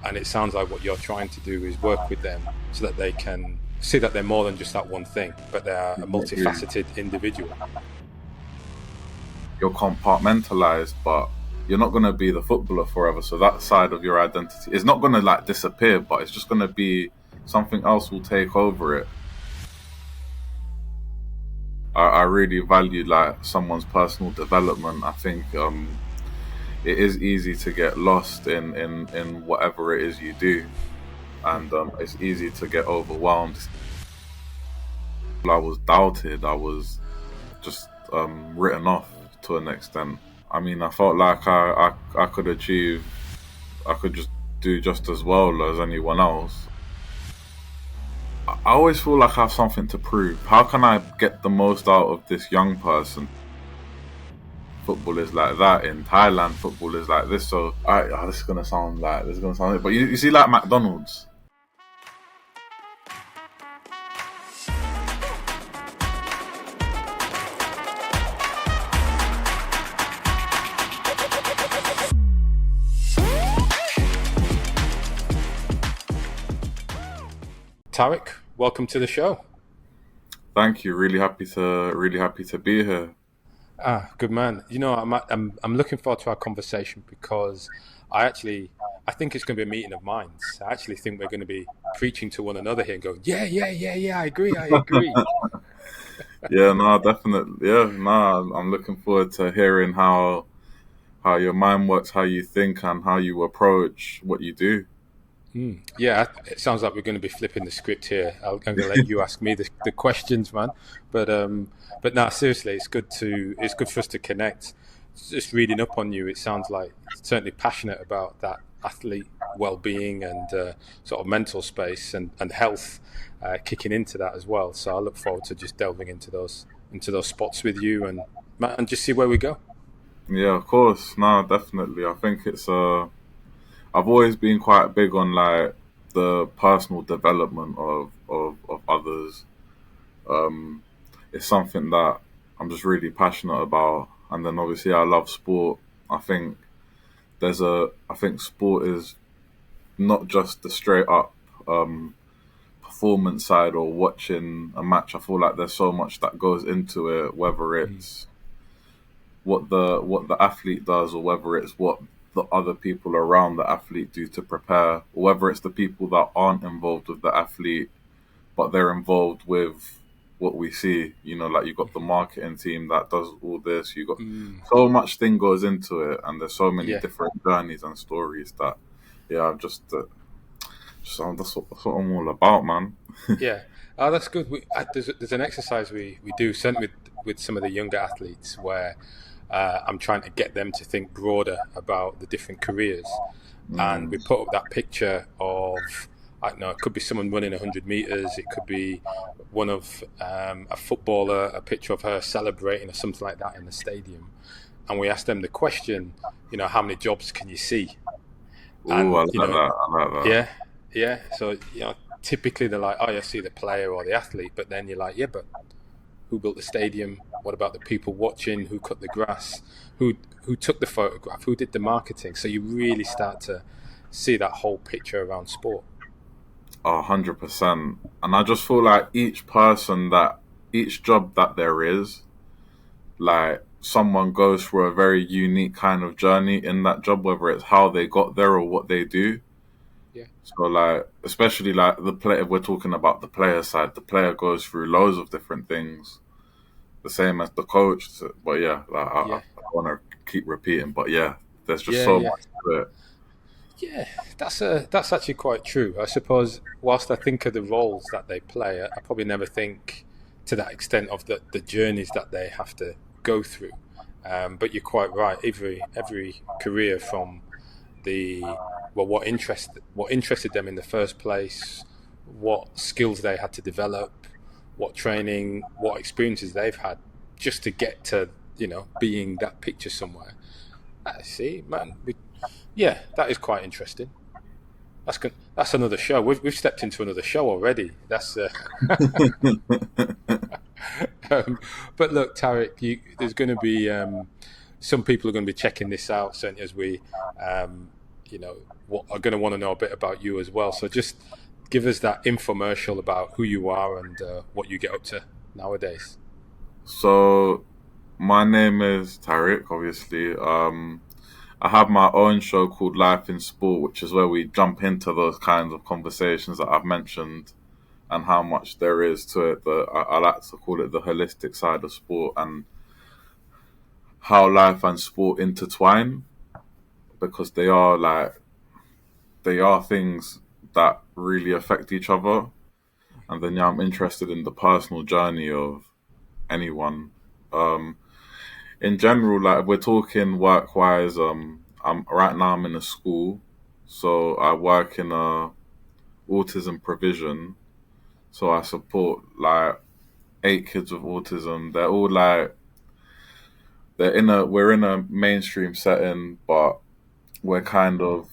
And it sounds like what you're trying to do is work with them so that they can see that they're more than just that one thing, but they're a Exactly. multifaceted individual. You're compartmentalized, but you're not gonna be the footballer forever. So that side of your identity is not gonna like disappear, but it's just gonna be something else will take over it. I really value like someone's personal development. I think it is easy to get lost in whatever it is you do, and it's easy to get overwhelmed. I was doubted. I was just written off to an extent. I mean, I felt like I could achieve, I could just do just as well as anyone else. I always feel like I have something to prove. How can I get the most out of this young person? Football is like that in Thailand. Football is like this. So, this is gonna sound like but you see, like McDonald's. Tariq, welcome to the show. Thank you. Really happy to be here. Good man. I'm looking forward to our conversation because I think it's going to be a meeting of minds. I actually think we're going to be preaching to one another here and going, yeah, yeah, yeah, yeah, I agree. Yeah, no, definitely. Yeah, no, I'm looking forward to hearing how your mind works, how you think, and how you approach what you do. Yeah, it sounds like we're going to be flipping the script here. I'm going to let you ask me the questions, man. But no, seriously, it's good for us to connect. Just reading up on you, it sounds like you're certainly passionate about that athlete well-being and sort of mental space and health kicking into that as well. So I look forward to just delving into those spots with you and just see where we go. Yeah, of course. No, definitely. I think I've always been quite big on like the personal development of others. Um, it's something that I'm just really passionate about. And then obviously I love sport. I think I think sport is not just the straight up um, performance side or watching a match. I feel like there's so much that goes into it, whether Mm. it's what the athlete does or whether it's what the other people around the athlete do to prepare, or whether it's the people that aren't involved with the athlete but they're involved with what we see. You know, like you got the marketing team that does all this. You got Mm. so much thing goes into it, and there's so many Yeah. different journeys and stories that, yeah, I've that's what I'm all about, man. Yeah, oh, that's good. There's an exercise we do, certainly with some of the younger athletes, where I'm trying to get them to think broader about the different careers, and Mm, we put up that picture of, I don't know, it could be someone running 100 meters, it could be one of a footballer, a picture of her celebrating or something like that in the stadium, and we ask them the question, how many jobs can you see? ooh, I And like that. I like that. yeah, yeah. So, typically they're like, oh, you see the player or the athlete, but then you're like, yeah, but who built the stadium? What about the people watching? Who cut the grass? Who took the photograph? Who did the marketing? So you really start to see that whole picture around sport. 100%. And I just feel like each job that there is, like someone goes through a very unique kind of journey in that job, whether it's how they got there or what they do. Yeah, So like, especially like the player, if we're talking about the player side, the player goes through loads of different things, the same as the coach. But yeah, like I yeah, want to keep repeating, but yeah, there's just yeah, so yeah, much to it. yeah. That's actually quite true. I suppose whilst I think of the roles that they play, I probably never think to that extent of the journeys that they have to go through. But you're quite right. Every career from the what interested them in the first place, what skills they had to develop, what training, what experiences they've had just to get to being that picture somewhere. I see, man. Yeah, that is quite interesting. That's another show. We've stepped into another show already. That's um, but look, Tarek, there's going to be some people are going to be checking this out, certainly as we, um, what are going to want to know a bit about you as well. So just give us that infomercial about who you are and what you get up to nowadays. So my name is Tariq, obviously. I have my own show called Life in Sport, which is where we jump into those kinds of conversations that I've mentioned and how much there is to it. I like to call it the holistic side of sport and how life and sport intertwine because they are things that really affect each other. And then yeah, I'm interested in the personal journey of anyone. Um, in general, like if we're talking work wise, I'm right now I'm in a school, so I work in a autism provision. So I support like 8 kids with autism. They're all like we're in a mainstream setting, but we're kind of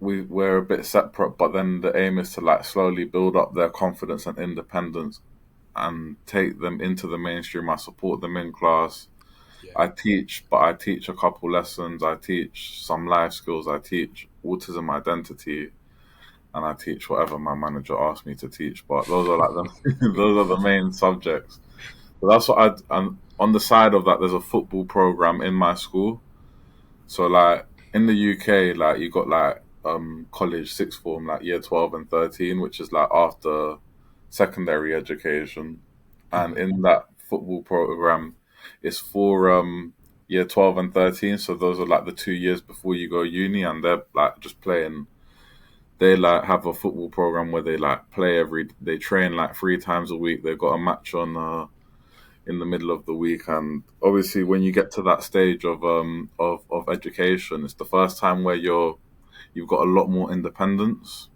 we're a bit separate. But then the aim is to like slowly build up their confidence and independence and take them into the mainstream. I support them in class. Yeah, I teach, but I teach a couple lessons. I teach some life skills. I teach autism identity, and I teach whatever my manager asks me to teach. But those are like the those are the main subjects. So that's what and on the side of that, there's a football program in my school. So like in the UK, like you got like college sixth form, like year 12 and 13, which is like after secondary education. And hmm in that football program, it's for year 12 and 13. So those are like the 2 years before you go uni, and they're like just playing. They like have a football program where they like play they train like 3 times a week. They've got a match on in the middle of the week, and obviously when you get to that stage of education, it's the first time where you've got a lot more independence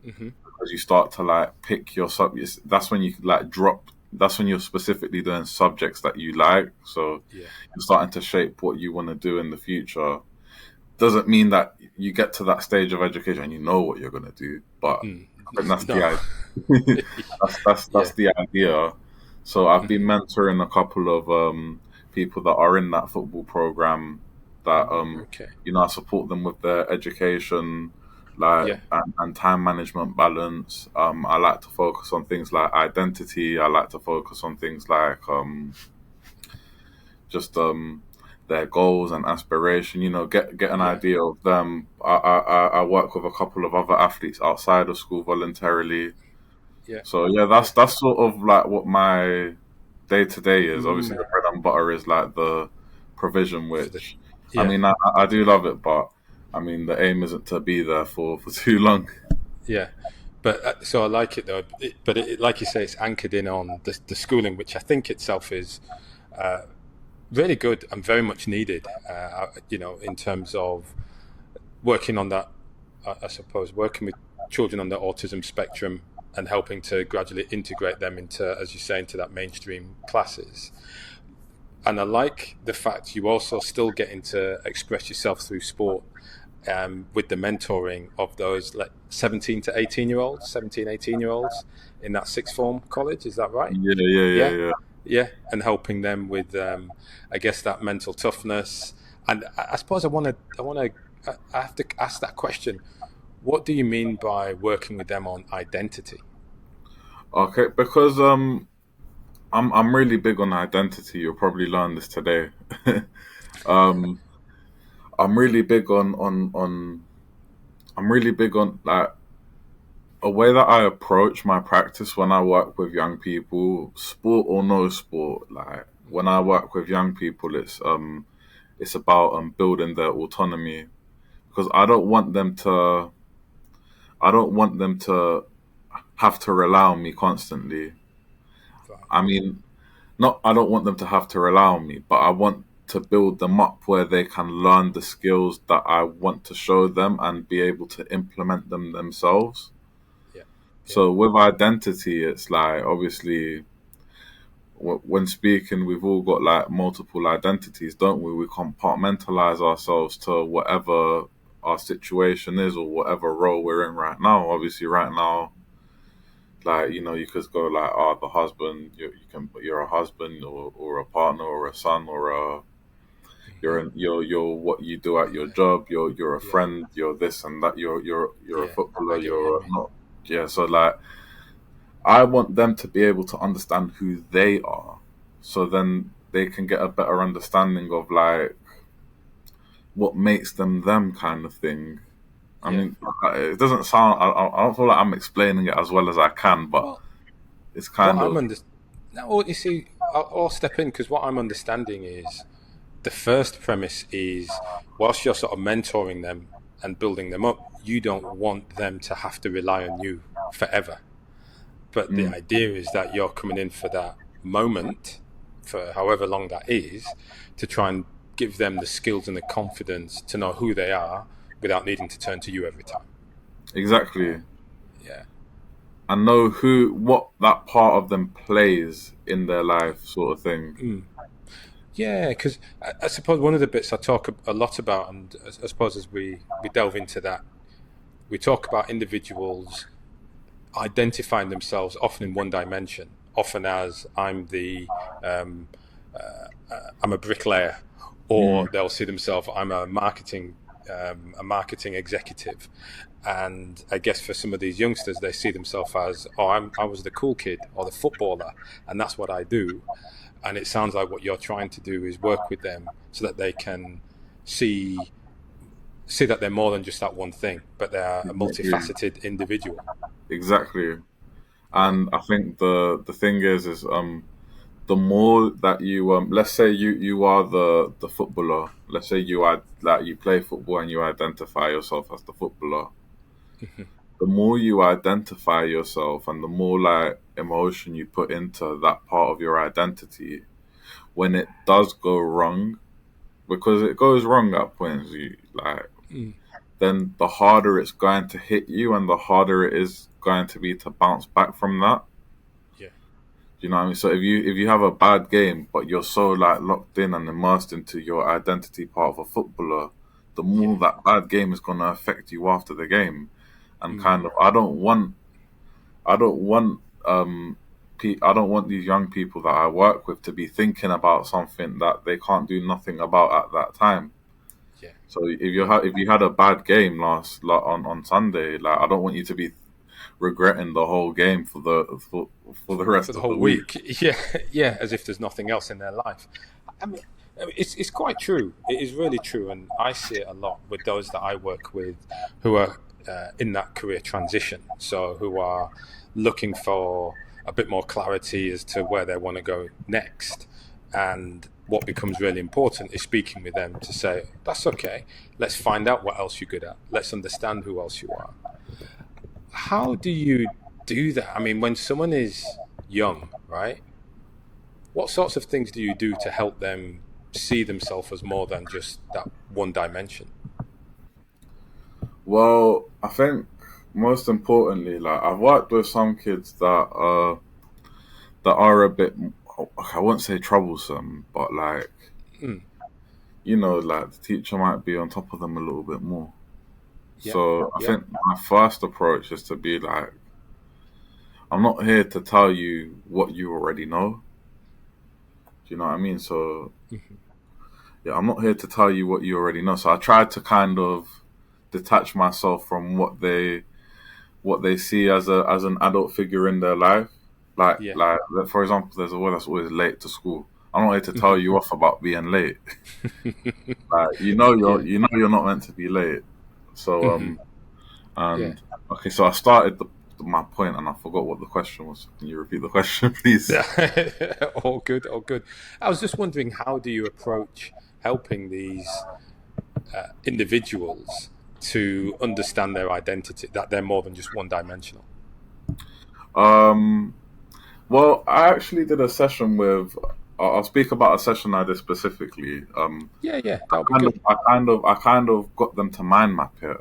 hmm because you start to like pick your subjects. That's when you like drop. That's when you're specifically doing subjects that you like. So yeah, you're starting to shape what you want to do in the future. Doesn't mean that you get to that stage of education and you know what you're going to do, but mm. I think that's the No, idea. That's yeah, the idea. So I've been hmm mentoring a couple of people that are in that football program that okay, I support them with their education, like yeah, and time management balance. I like to focus on things like identity. I like to focus on things like just their goals and aspiration. Get an yeah, idea of them. I work with a couple of other athletes outside of school voluntarily. yeah, So yeah, yeah, that's sort of like what my day to day is. Obviously, mm. the bread and butter is like the provision, For the which I yeah, mean, I do love it, but I mean, the aim isn't to be there for too long. yeah. But so I like it though. Like you say, it's anchored in on the schooling, which I think itself is really good and very much needed. In terms of working on that, I suppose working with children on the autism spectrum and helping to gradually integrate them into, as you say, into that mainstream classes. And I like the fact you also still getting to express yourself through sport, with the mentoring of those like 17 to 18 year olds, 17, 18 year olds in that sixth form college. Is that right? Yeah, yeah, yeah, Yeah. yeah. Yeah. And helping them with, I guess, that mental toughness. And I suppose I have to ask that question. What do you mean by working with them on identity? Okay, because I'm really big on identity. You'll probably learn this today. um, I'm really big on I'm really big on like a way that I approach my practice when I work with young people, sport or no sport. Like when I work with young people, it's about building their autonomy because I don't want them to have to rely on me constantly. Right. I mean, not I don't want them to have to rely on me, but I want to build them up where they can learn the skills that I want to show them and be able to implement them themselves. Yeah. Yeah. So with identity, it's like obviously when speaking, we've all got like multiple identities, don't we? We compartmentalize ourselves to whatever our situation is or whatever role we're in right now. Obviously, right now, like you could go like, oh, the husband. You're a husband or a partner or a son or you're what you do at your job. You're a Yeah. friend. You're this and that. You're a Yeah. I footballer. get what you You're mean. not. Yeah. So like, I want them to be able to understand who they are, so then they can get a better understanding of like what makes them them kind of thing. I Yeah. mean, it doesn't sound. I don't feel like I'm explaining it as well as I can, but Well, it's what kind I'm of under now, you see, I'll step in because what I'm understanding is the first premise is whilst you're sort of mentoring them and building them up, you don't want them to have to rely on you forever. But the mm, idea is that you're coming in for that moment, for however long that is, to try and give them the skills and the confidence to know who they are without needing to turn to you every time. exactly. Yeah. And know who what that part of them plays in their life, sort of thing. Mm. Yeah, because I suppose one of the bits I talk a lot about, and I suppose as we delve into that, we talk about individuals identifying themselves often in one dimension, often as um, I'm a bricklayer, Mm, or they'll see themselves I'm a marketing executive, and I guess for some of these youngsters they see themselves as I was the cool kid or the footballer, and that's what I do. And it sounds like what you're trying to do is work with them so that they can see see that they're more than just that one thing, but they're a exactly. multifaceted individual. Exactly. Yeah, And I think the thing is the more that you let's say you are the footballer. Let's say you are like you play football and you identify yourself as the footballer. The more you identify yourself and the more like emotion you put into that part of your identity, when it does go wrong, because it goes wrong at points, you like mm, then the harder it's going to hit you and the harder it is going to be to bounce back from that. yeah, You know what I mean? So if you have a bad game, but you're so like locked in and immersed into your identity part of a footballer, the more yeah, that bad game is going to affect you after the game. And mm, kind of, I don't want, I don't want these young people that I work with to be thinking about something that they can't do nothing about at that time. yeah. So if you had a bad game on Sunday, like I don't want you to be regretting the whole game for the For rest the of the whole week. week. Yeah, yeah, as if there's nothing else in their life. I mean, it's quite true. It is really true, and I see it a lot with those that I work with who are in that career transition. So who are looking for a bit more clarity as to where they want to go next. And what becomes really important is speaking with them to say, that's okay. Let's find out what else you're good at. Let's understand who else you are. How do you do that? I mean, when someone is young, right? What sorts of things do you do to help them see themselves as more than just that one dimension? Well, I think most importantly, like I've worked with some kids that are a bit, I won't say troublesome, but like Mm, like the teacher might be on top of them a little bit more. yeah, So I yeah, think my first approach is to be like, I'm not here to tell you what you already know. Do you know what I mean? So mhm, yeah, I'm not here to tell you what you already know. So I try to kind of detach myself from what they see as an adult figure in their life. yeah, Like for example, there's a boy that's always late to school. I'm not here to tell mhm. you off about being late. Like Yeah, you're not meant to be late. So mhm, yeah. and okay, so I started my point and I forgot what the question was. Can you repeat the question, please? All good, all good. I was just wondering, how do you approach helping these individuals to understand their identity, that they're more than just one dimensional? Um, well, I actually did a session with. I'll speak about a session I did specifically. Yeah, yeah, that would be good. I kind of got them to mind map it.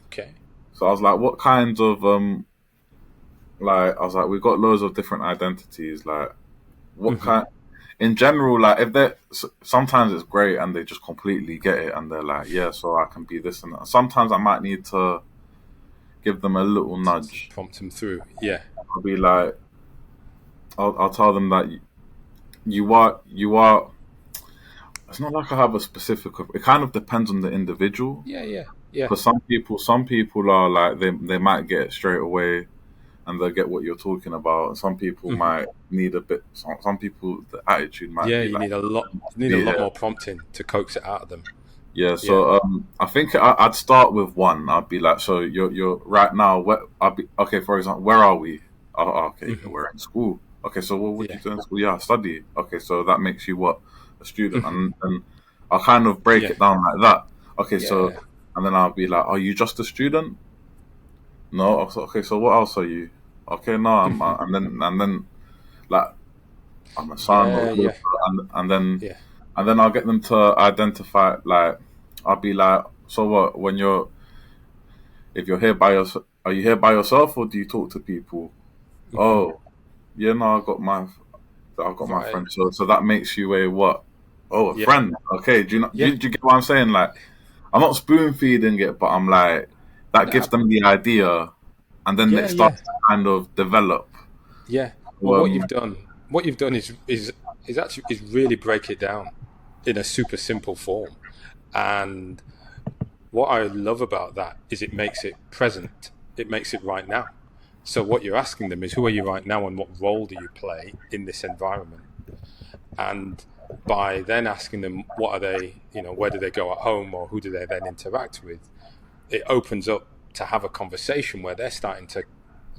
Okay. So I was like, what kinds of like I was like, we've got loads of different identities. Like, what Hmm. kind? In general, like if they sometimes it's great and they just completely get it and they're like, yeah, so I can be this and that. Sometimes I might need to give them a little To nudge. prompt them through. Yeah. I'll be like, I'll tell them that you are it's not like I have a specific. It kind of depends on the individual. Yeah, yeah, yeah. Because some people are like they might get it straight away, and they'll get what you're talking about. And some people Hmm. might need a bit. Some people, the attitude might Yeah, be like, you need a lot yeah, more prompting to coax it out of them. yeah. Yeah. So I think I'd start with one. I'd be like, so you're right now. I'd be okay. For example, where are we? Oh, okay, Hmm. we're in school. Okay, so what do Yeah. you do in school? Yeah, I study. Okay, so that makes you what, a student, Hmm. and I'll kind of break Yeah. it down like that. Okay, so Yeah. and then I'll be like, are you just a student? No. Okay, so what else are you? Okay, no, Hmm. and then like I'm a son or Yeah. daughter, Yeah. Yeah. and then I'll get them to identify. Like I'll be like, so what? If you're here by yourself, are you here by yourself or do you talk to people? Hmm. Oh, yeah, no, I've got my Right. friend. So that makes you a what? Oh, a Yeah. friend. Okay, do you know? Do Yeah. you, do you get what I'm saying? Like I'm not spoon feeding it, but I'm like that No. gives them the idea, and then it Yeah. Yeah. starts to kind of develop. Yeah. Well, Um, what you've done is actually is really break it down in a super simple form. And what I love about that is it makes it present. It makes it right now. So what you're asking them is, who are you right now, and what role do you play in this environment? And by then asking them, what are they, where do they go at home, or who do they then interact with? It opens up to have a conversation where they're starting to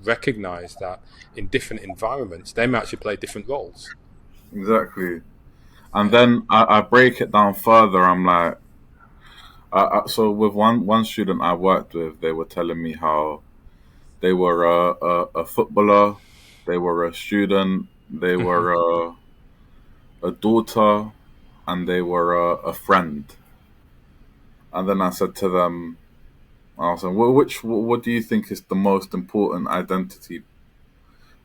recognize that in different environments they may actually play different roles. exactly. And Yeah. then I break it down further. I'm like, so with one student I worked with, they were telling me how they were a footballer, they were a student, they Hmm. were a daughter, and they were a friend. And then I said to them, I was like, well, what do you think is the most important identity?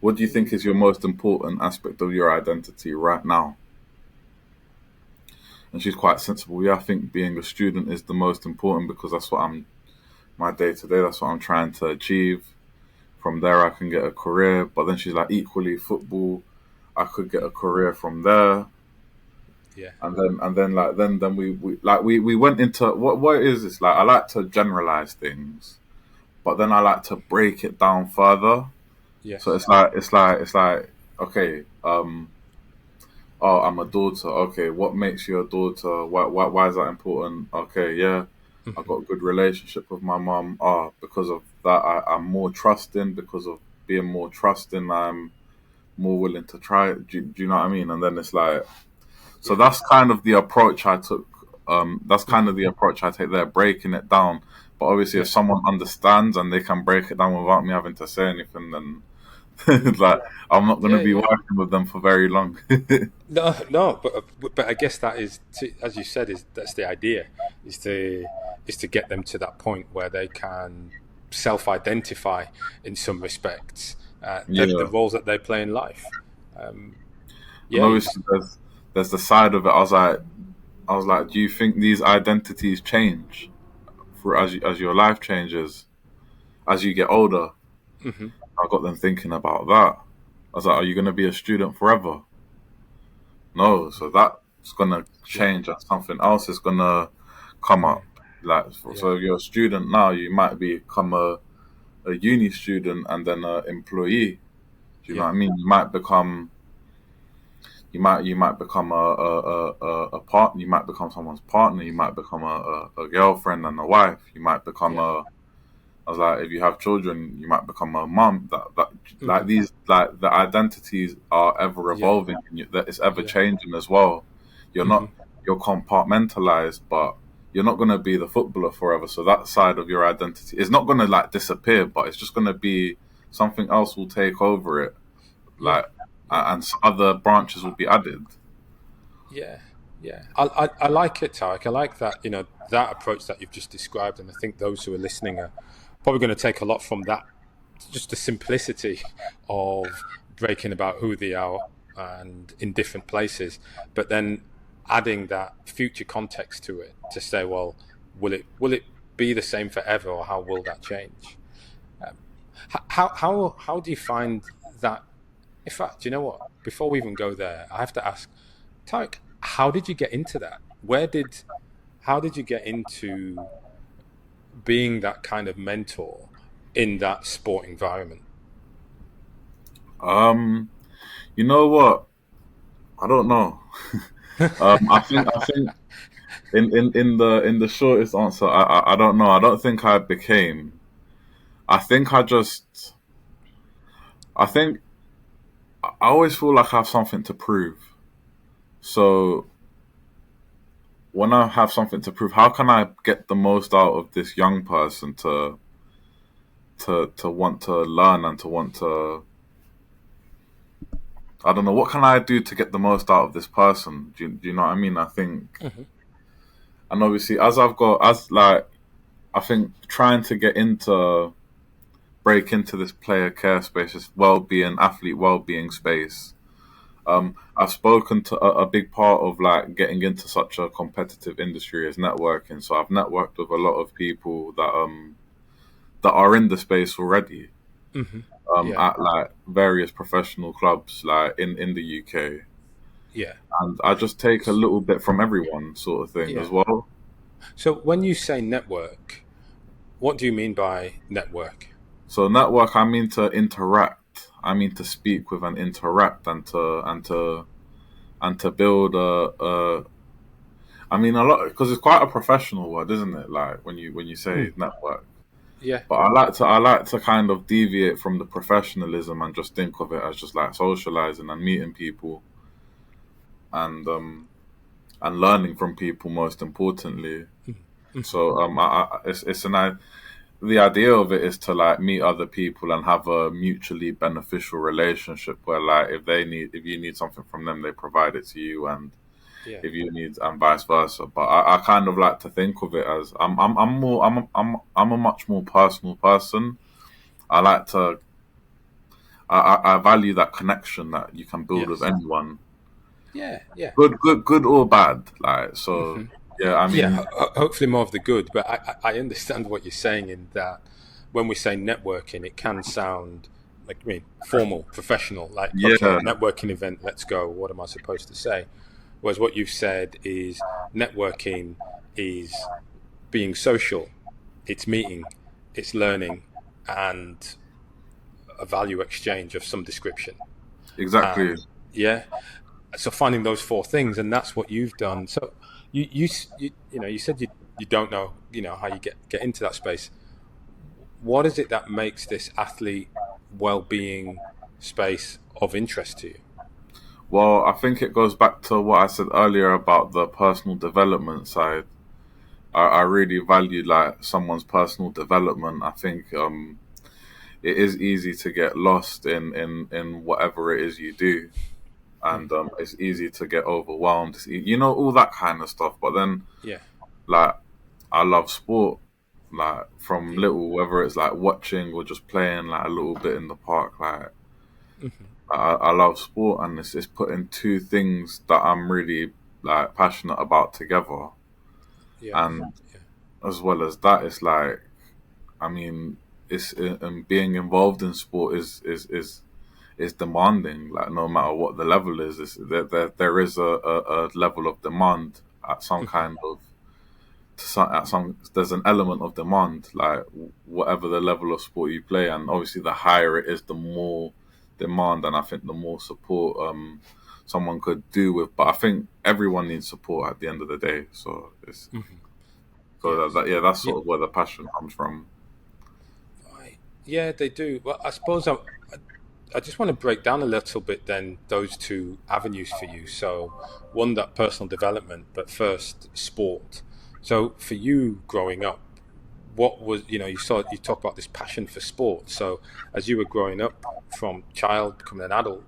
What do you think is your most important aspect of your identity right now? And she's quite sensible. Yeah, I think being a student is the most important because that's what I'm my day to day. That's what I'm trying to achieve. From there, I can get a career. But then she's like, equally, football, I could get a career from there. Yeah. And then like then we went into what is this like? I like to generalize things, but then I like to break it down further. So Yes. it's like okay, oh, I'm a daughter. Okay, what makes you a daughter? Why is that important? Okay, yeah, I Hmm. got a good relationship with my mom. Ah, because of that, I'm more trusting. Because of being more trusting, I'm more willing to try it. Do you know what I mean? And then it's like, so Yeah. that's kind of the approach I took. That's kind Hmm. of the approach I take there, breaking it down. But obviously, if Yeah. someone understands and they can break it down without me having to say anything, then Hmm. like I'm not going to Yeah. be Yeah. working with them for very long. No, no, but I guess that is, as you said, is that's the idea, is to get them to that point where they can self-identify in some respects, the Yeah. roles that they play in life. Um, And yeah, you just obviously, there's the side of it. I was like, do you think these identities change for as your life changes as you get older? hmm I got them thinking about that. I was like, are you going to be a student forever? No, so that's going to yeah, change and something else is going to come mm, up. Like, yeah, so if you're a student now, you might become a uni student and then an employee. Do you know yeah, what I mean? You might become a partner. You might become someone's partner. You might become a girlfriend and a wife. You might become yeah, a. I was like, if you have children, you might become a mum. That like hmm these like the identities are ever yeah, evolving. And that it's ever yeah, changing as well. You're hmm not you're compartmentalized, but you're not gonna be the footballer forever. So that side of your identity is not gonna like disappear, but it's just gonna be something else will take over it. yeah, Like yeah. and other branches will be added. Yeah, yeah. I like it, Tarek. I like that, that approach that you've just described, and I think those who are listening are probably going to take a lot from that. Just the simplicity of breaking about who they are and in different places, but then adding that future context to it to say, well, will it be the same forever, or how will that change? Um, how do you find that? In fact, you know what? Before we even go there, I have to ask, Tarek, how did you get into that? Where did how did you get into being that kind of mentor in that sport environment? Um, you know what? I don't know. I think in the shortest answer, I don't know. I don't think I became. I think I just. I think I always feel like I have something to prove. So when I have something to prove, how can I get the most out of this young person to want to learn and to want to, I don't know, what can I do to get the most out of this person? Do you know what I mean? I think, Hmm. and obviously as I've got as like I think trying to get into break into this player care space, this well-being, athlete well-being space. I've spoken to a big part of like getting into such a competitive industry is networking. So I've networked with a lot of people that are in the space already, Hmm. Yeah, at like various professional clubs like in the UK, yeah. and I just take a little bit from everyone, sort of thing as Yeah. well. So when you say network, what do you mean by network? So network, I mean to interact. I mean to speak with and interact and to build a I mean a lot because it's quite a professional word, isn't it? Like when you say Mm. network. Yeah. But I like to kind of deviate from the professionalism and just think of it as just like socializing and meeting people and learning from people most importantly. Mm-hmm. So the idea of it is to like meet other people and have a mutually beneficial relationship where like if you need something from them they provide it to you, and Yeah. if you need and vice versa. But I kind of like to think of it as I'm a much more personal person. I like to I value that connection that you can build with Yes. anyone, Yeah. Yeah. good or bad. Like so, Hmm. yeah. I Yeah. mean, Hopefully more of the good, but I understand what you're saying in that when we say networking, it can sound like, I mean, formal, professional, like, okay, yeah, networking event, let's go. What am I supposed to say? Whereas what you've said is networking is being social, it's meeting, it's learning, and a value exchange of some description. exactly. And yeah, so finding those four things, and that's what you've done. So you said you don't know how you get into that space. What is it that makes this athlete well-being space of interest to you? Well, I think it goes back to what I said earlier about the personal development side. I really value like someone's personal development. I think it is easy to get lost in whatever it is you do, Mm. and it's easy to get overwhelmed. All that kind of stuff. But then, Yeah, like, I love sport, like from yeah. little, whether it's like watching or just playing like a little bit in the park. Like, Hmm. I love sport, and it's putting two things that I'm really like passionate about together, Yeah, and yeah. as well as that, it's like, I mean, it's being involved in sport is demanding. Like no matter what the level is, there is a level of demand at some Hmm. kind of at some there's an element of demand, like whatever the level of sport you play, and obviously the higher it is, the more demand, and I think the more support someone could do with. But I think everyone needs support at the end of the day. So it's Hmm. so Yes. yeah, that's Yeah. sort of where the passion comes from. Right. Yeah, they do. Well, I suppose I just want to break down a little bit then those two avenues for you. So, one, that personal development, but first, sport. So, for you growing up, what was, you talk about this passion for sport. So, as you were growing up from child becoming an adult,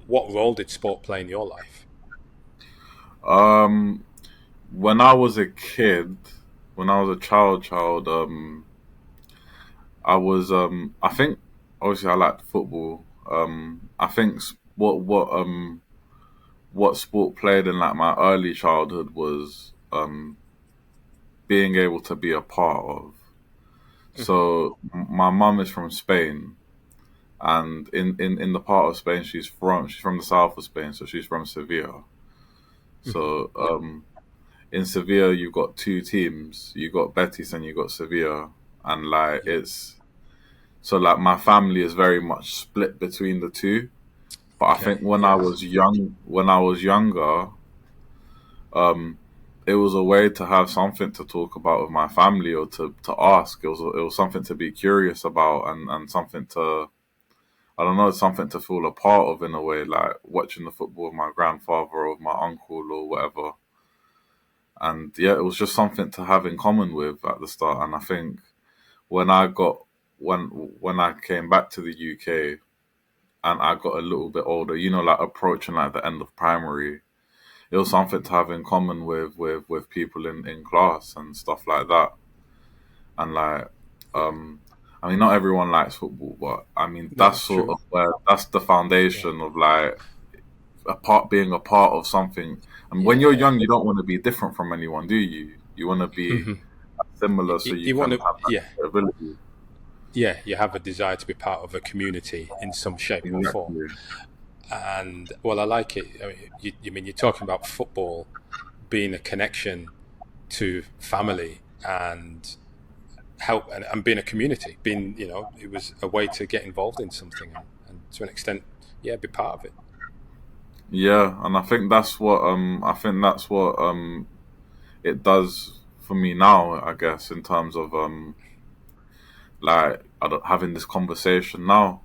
what role did sport play in your life? Um, when I was a kid, when I was a child, I think obviously I liked football. I think what sport played in like my early childhood was being able to be a part of. Hmm. So my mum is from Spain, and in the part of Spain she's from the south of Spain, so she's from Sevilla. Hmm. So Yeah. in Sevilla you've got two teams. You got Betis and you got Sevilla, and like Yeah. it's so like my family is very much split between the two. But I think Okay. Yes. when I was younger, um, it was a way to have something to talk about with my family or to ask. It was something to be curious about and something to I don't know something to feel a part of in a way, like watching the football with my grandfather or with my uncle or whatever. And yeah, it was just something to have in common with at the start. And I think when I got when when I came back to the UK and I got a little bit older, like approaching like the end of primary, it was something to have in common with people in class and stuff like that. And like, Yeah. I mean, not everyone likes football, but I mean, No. that's sort True. of where that's the Yeah. foundation of like being a part of something. And when you're Yeah. young, you don't want to be different from anyone, do you? You want to be Hmm. similar so you You want can to. have Yeah. that ability. Yeah. You have a desire to be part of a community in some shape or form. Exactly. And well, I like it. I mean, you mean you're talking about football being a connection to family and help and being a community, being it was a way to get involved in something and to an extent, yeah, be part of it. Yeah, and I think that's what it does for me now, I guess, in terms of like having this conversation now.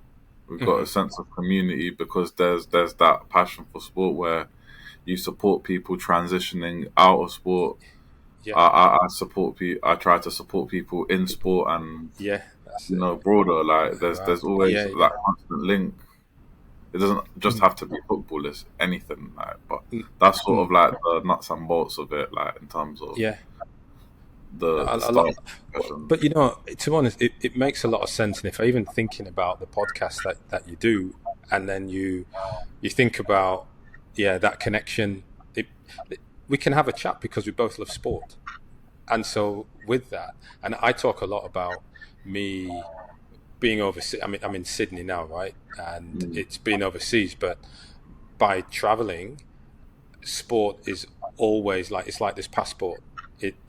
We've got a Hmm. sense of community because there's that passion for sport where you support people transitioning out of sport. Yeah, I support people. I try to support people in sport and yeah, that's it. broader. Like Right. there's always Yeah, yeah. that constant link. It doesn't just Mm, have to be football. It's anything. Like, but mm, that's sort mm. of like the nuts and bolts of it. Like in terms of Yeah. No, the a lot. start discussion. But to be honest, it makes a lot of sense. And if I even thinking about the podcast that you do, and then you think about, yeah, that connection, it we can have a chat because we both love sport. And so with that, and I talk a lot about me being overseas. I mean, I'm in Sydney now, right? And Mm. it's been overseas, but by traveling, sport is always like it's like this passport.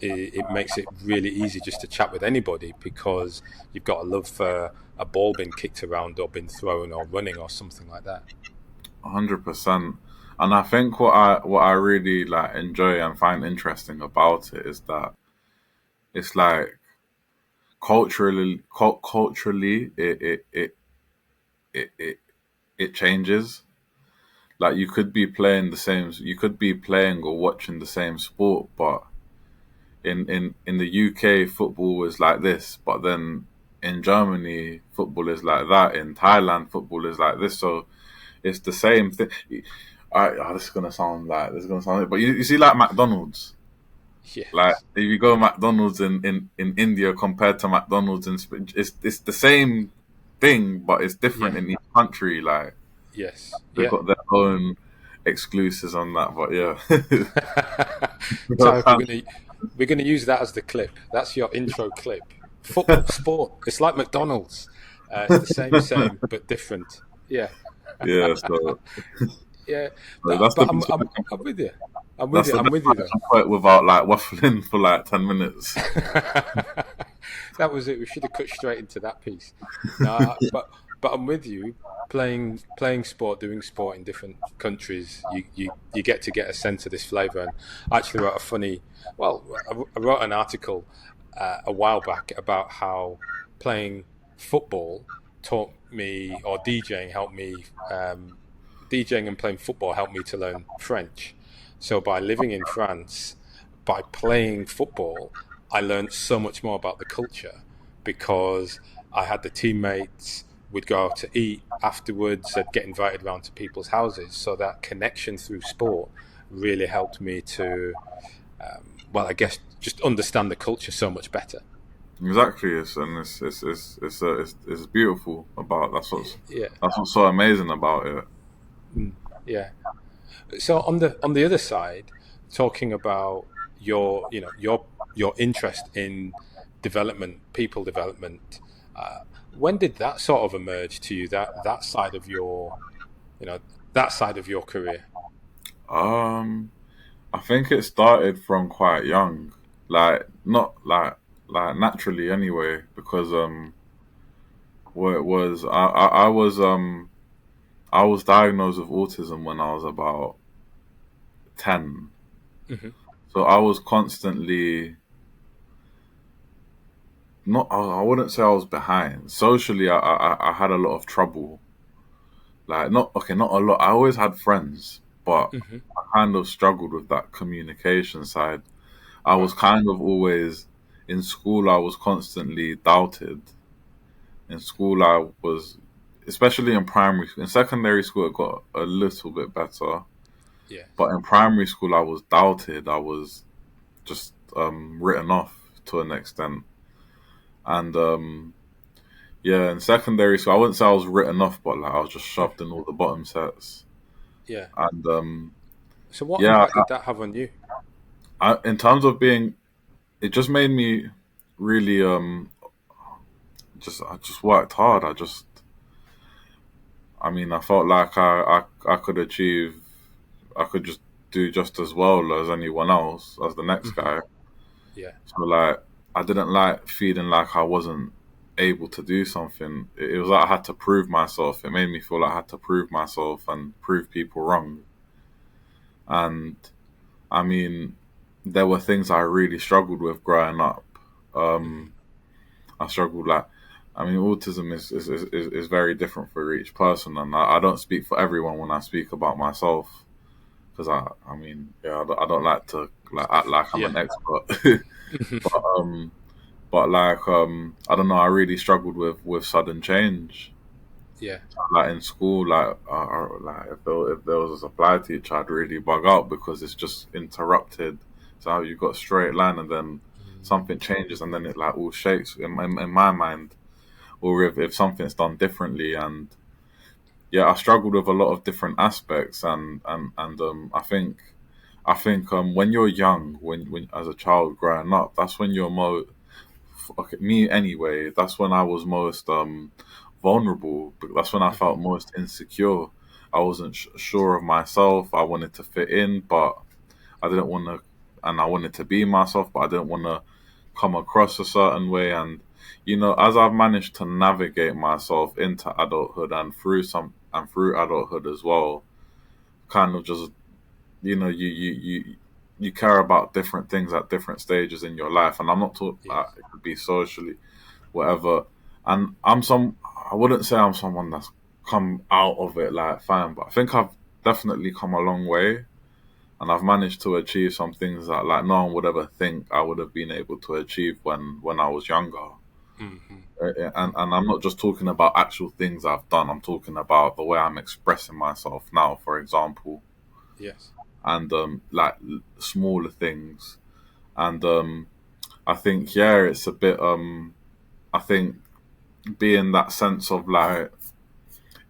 It makes it really easy just to chat with anybody because you've got a love for a ball being kicked around or been thrown or running or something like that. 100%. And I think what I really like enjoy and find interesting about it is that it's like culturally it it changes. Like you could be playing or watching the same sport, but in the UK football is like this, but then in Germany football is like that, in Thailand football is like this. So it's the same thing. This is gonna sound, but you see, like McDonald's. Like Yes. if you go McDonald's in India compared to McDonald's in Spain, it's the same thing, but it's Yeah. different in each country. Like Yes. they've Yeah. got their own exclusives on that. But Tarek, yeah, we're gonna use that as the clip. That's your intro clip. Football, sport. It's like McDonald's. It's the same but different. Yeah. yeah. So, Yeah. so that's the so I'm with you. I'm with that's you. the I'm best with way you I though. can put it without like waffling for like 10 minutes. That was it. We should have cut straight into that piece. No, but I'm with you. Playing sport, doing sport in different countries, you get a sense of this flavour. And I actually wrote a funny. Well, I wrote an article a while back about how playing football taught me, or DJing helped me. DJing and playing football helped me to learn French. So by living in France, by playing football, I learned so much more about the culture because I had the teammates. We'd go out to eat afterwards. I'd get invited around to people's houses. So that connection through sport really helped me to, well, I guess just understand the culture so much better. Exactly, it's beautiful about Yeah, that's what's so amazing about it. mm, yeah. So on the other side, talking about your interest in development, people development, uh, when did that sort of emerge to you? That side of your you know that side of your career. Um, I think it started from quite young, like not like naturally anyway, because what it was, I was diagnosed with autism when I was about 10. Hmm. So I was constantly not. I wouldn't say I was behind. Socially, I had a lot of trouble. Like not okay, not a lot. I always had friends, but Hmm. I kind of struggled with that communication side. I was Right. kind of always in school. I was constantly doubted. In school, I was, especially in primary. In secondary school, it got a little bit better, Yes. but in primary school, I was doubted. I was just written off to an extent, and yeah, in secondary school, I wouldn't say I was written off, but like I was just shoved in all the bottom sets, Yeah. and So what yeah, impact did that have on you? in terms of being, it just made me really just I just worked hard. I mean, I felt like I could achieve, I could just do just as well as anyone else, as the next Hmm. guy. Yeah. So like, I didn't like feeling like I wasn't able to do something. It was like I had to prove myself. It made me feel like I had to prove myself and prove people wrong. And I mean, there were things I really struggled with growing up. Hmm. Um, I struggled like, I mean, autism is very different for each person, and I don't speak for everyone when I speak about myself because I mean, yeah, I don't like to like act like I'm Yeah. an expert, but like I don't know, I really struggled with sudden change. Yeah. Like in school, like if there was a supply teacher, I'd really bug out because it's just interrupted. So you've got a straight line, and then Mm. something changes, and then it like all shakes in my mind. Or if something's done differently, and yeah, I struggled with a lot of different aspects, and I think when you're young, when as a child growing up, that's when you're most okay, me anyway, that's when I was most vulnerable. But that's when I Hmm. felt most insecure. I wasn't sure of myself. I wanted to fit in, but I didn't want to, and I wanted to be myself, but I didn't want to come across a certain way. And you know, as I've managed to navigate myself into adulthood and through adulthood as well, kind of just you know, you care about different things at different stages in your life, and I'm not talking. Yes. It could be socially, whatever. And I wouldn't say I'm someone that's come out of it like fine, but I think I've definitely come a long way, and I've managed to achieve some things that like no one would ever think I would have been able to achieve when I was younger. Hmm. And I'm not just talking about actual things I've done. I'm talking about the way I'm expressing myself now, for example, Yes. and like smaller things. And I think yeah, it's a bit. I think being that sense of like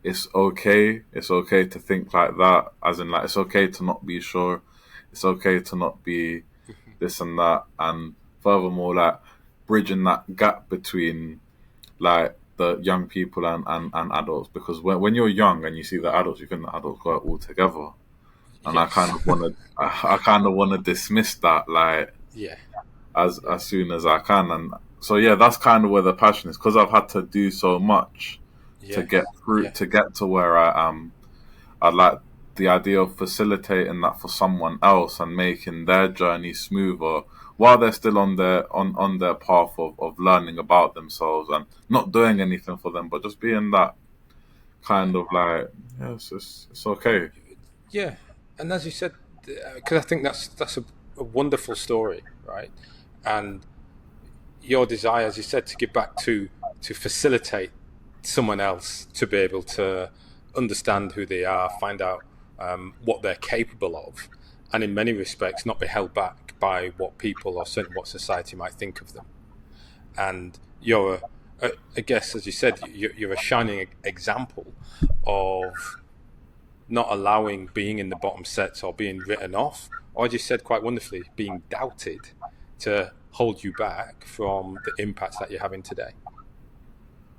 it's okay to think like that, as in like it's okay to not be sure, it's okay to not be Hmm. this and that, and furthermore like bridging that gap between like the young people and adults, because when you're young and you see the adults, you think the adults got it all together, and Yes. I kind of want to dismiss that like Yeah. as soon as I can. And so yeah, that's kind of where the passion is, because I've had to do so much to Yes. get through Yeah. to get to where I am. I like the idea of facilitating that for someone else and making their journey smoother while they're still on their path of learning about themselves and not doing anything for them, but just being that Yeah. kind of like it's okay. Yeah. And as you said, because I think that's a wonderful story, right? And your desire, as you said, to give back to facilitate someone else to be able to understand who they are, find out what they're capable of, and in many respects not be held back by what people or certainly what society might think of them. And you're I guess, as you said, you're a shining example of not allowing being in the bottom sets or being written off, or as you said quite wonderfully, being doubted to hold you back from the impacts that you're having today.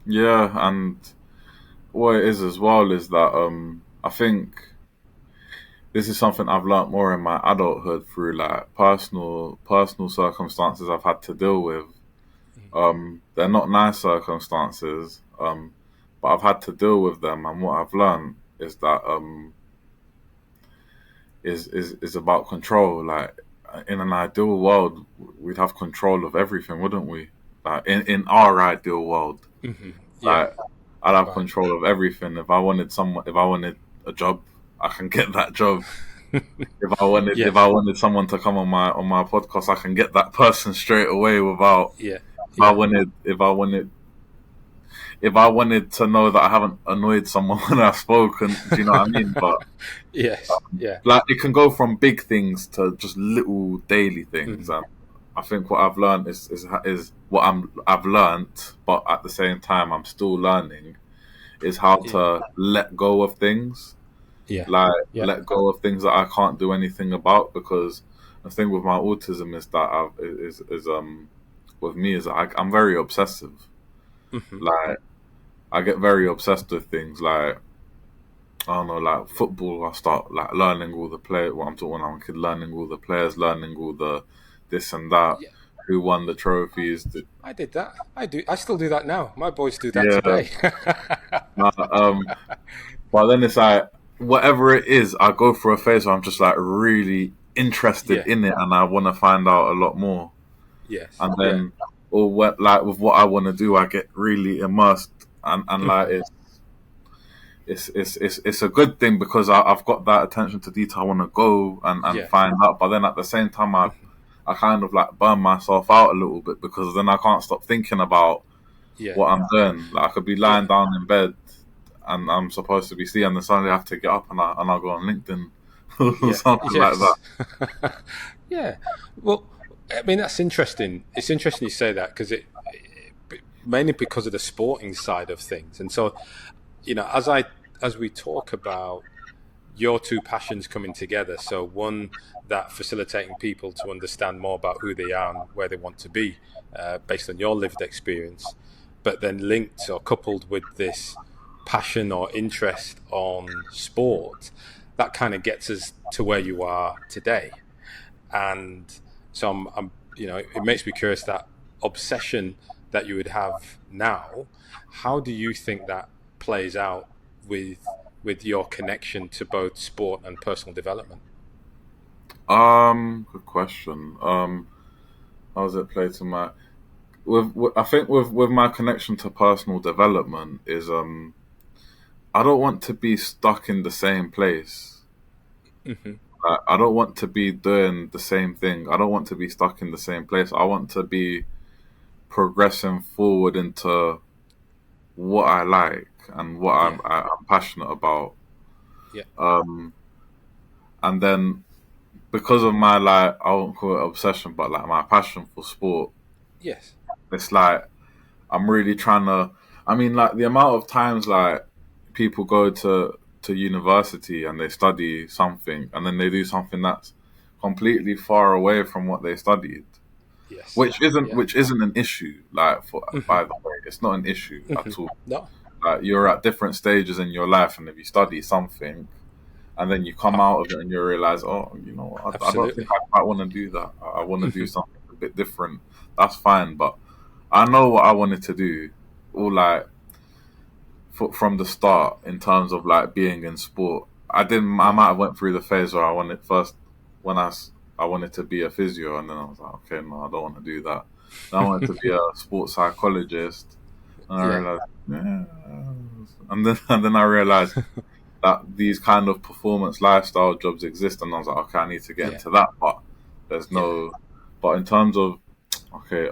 Yeah, and what it is as well is that I think this is something I've learnt more in my adulthood through like personal circumstances I've had to deal with. They're not nice circumstances, but I've had to deal with them, and what I've learned is that is about control. Like in an ideal world, we'd have control of everything, wouldn't we? Like in our ideal world, Yeah. like I'd have Right. control of everything. If I wanted a job, I can get that job. If Yes. I wanted someone to come on my podcast, I can get that person straight away without. Yeah. If I Yeah. wanted if I wanted to know that I haven't annoyed someone when I've spoken, do you know what I mean? But Yes. Yeah. like it can go from big things to just little daily things. Mhm. And I think what I've learned is what I've learned, but at the same time I'm still learning is how Yeah. to let go of things. Yeah. Like Yeah. let go of things that I can't do anything about, because the thing with my autism is that is with me is that I'm very obsessive. Hmm. Like I get very obsessed with things like I don't know, like football. I start like learning all the players. What I'm talking when I'm a kid, learning all the players, learning all the this and that, Yeah. who won the trophies. I did that. I do. I still do that now. My boys do that Yeah, today. nah, but then it's like whatever it is, I go through a phase where I'm just like really interested Yeah. in it, and I want to find out a lot more. Yes. And Yeah. then, or what like with what I want to do, I get really immersed, and like Hmm. it's a good thing because I've got that attention to detail. I want to go and Yeah. find out, but then at the same time, I kind of like burn myself out a little bit because then I can't stop thinking about Yeah. what I'm doing. Like I could be Yeah. lying down in bed and I'm supposed to be sleeping, and then suddenly I have to get up and I'll go on LinkedIn or Yeah. something like that. Yes. Yeah. Well, I mean, that's interesting. It's interesting you say that because mainly because of the sporting side of things. And so, as we talk about your two passions coming together, so one that facilitating people to understand more about who they are and where they want to be, based on your lived experience, but then linked or coupled with this passion or interest on sport, that kind of gets us to where you are today. And so it makes me curious, that obsession that you would have now, how do you think that plays out with your connection to both sport and personal development? Good question. How does it play to my I think with my connection to personal development is I don't want to be stuck in the same place. Hmm. I don't want to be doing the same thing. I don't want to be stuck in the same place. I want to be progressing forward into what I like and what Yeah. I'm passionate about. Yeah. Um, and then because of my like I won't call it obsession, but like my passion for sport, Yes. it's like I'm really trying to. I mean, like the amount of times like people go to university and they study something and then they do something that's completely far away from what they studied, Yes. Yeah. which isn't an issue. Like for Hmm. by the way, it's not an issue Hmm. at all. No. Like you're at different stages in your life, and if you study something and then you come Uh, out of it and you realize, oh, you know, I don't think Absolutely. I quite want to do that. I want to do Hmm. something a bit different. That's fine, but I know what I wanted to do, all like from the start in terms of like being in sport. I didn't. I Yeah. might have went through the phase where I wanted first when I wanted to be a physio, and then I was like, okay, no, I don't want to do that. Then I wanted to be a sports psychologist, and I Yeah. realized, yeah. And then I realized that these kind of performance lifestyle jobs exist, and I was like, okay, I need to get Yeah. into that, but there's Yeah. no. But in terms of okay,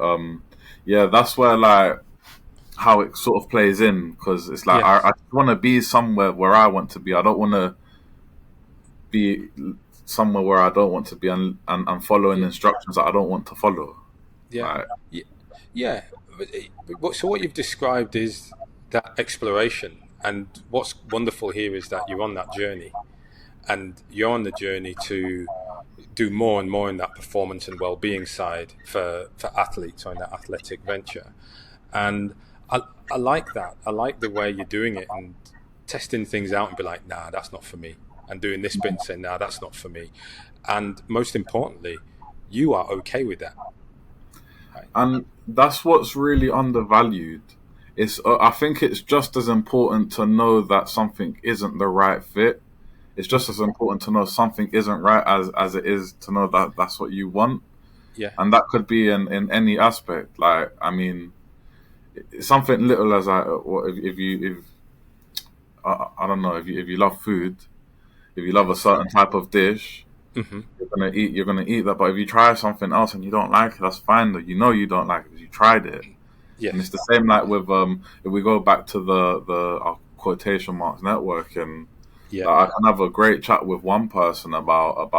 yeah, that's where like how it sort of plays in because it's like Yes. I just want to be somewhere where I want to be. I don't want to be somewhere where I don't want to be and following Yeah. instructions that I don't want to follow. Yeah. Like, Yeah. Yeah. So what you've described is that exploration, and what's wonderful here is that you're on that journey, and you're on the journey to do more and more in that performance and well-being side for athletes or in that athletic venture. And I, I like that. I like the way you're doing it and testing things out and be like, nah, that's not for me. and doing this bit and saying, "No, that's not for me." And most importantly, you are okay with that, right? And that's what's really undervalued. It's I think it's just as important to know that something isn't the right fit. It's just as important to know something isn't right as it is to know that that's what you want, Yeah, and that could be in any aspect. Like, I mean, it's something little as like, if you if I don't know, if you love food, if you love yeah, a certain type of dish, hmm you're gonna eat that. But if you try something else and you don't like it, that's fine. Though you know you don't like it because you tried it. And it's yes, the same like with if we go back to the quotation marks network, and yeah, like, I can have a great chat with one person about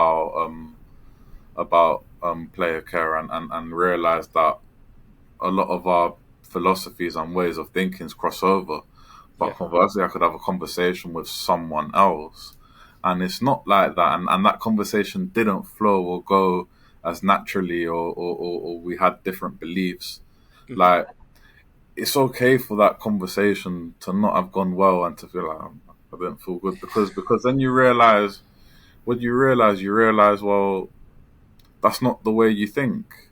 player care, and realize that a lot of our philosophies and ways of thinkings cross over. But yeah, conversely, I could have a conversation with someone else, and it's not like that. And that conversation didn't flow or go as naturally, or we had different beliefs. hmm Like, it's okay for that conversation to not have gone well and to feel like, I didn't feel good, because then you realize, what you realize, well, that's not the way you think.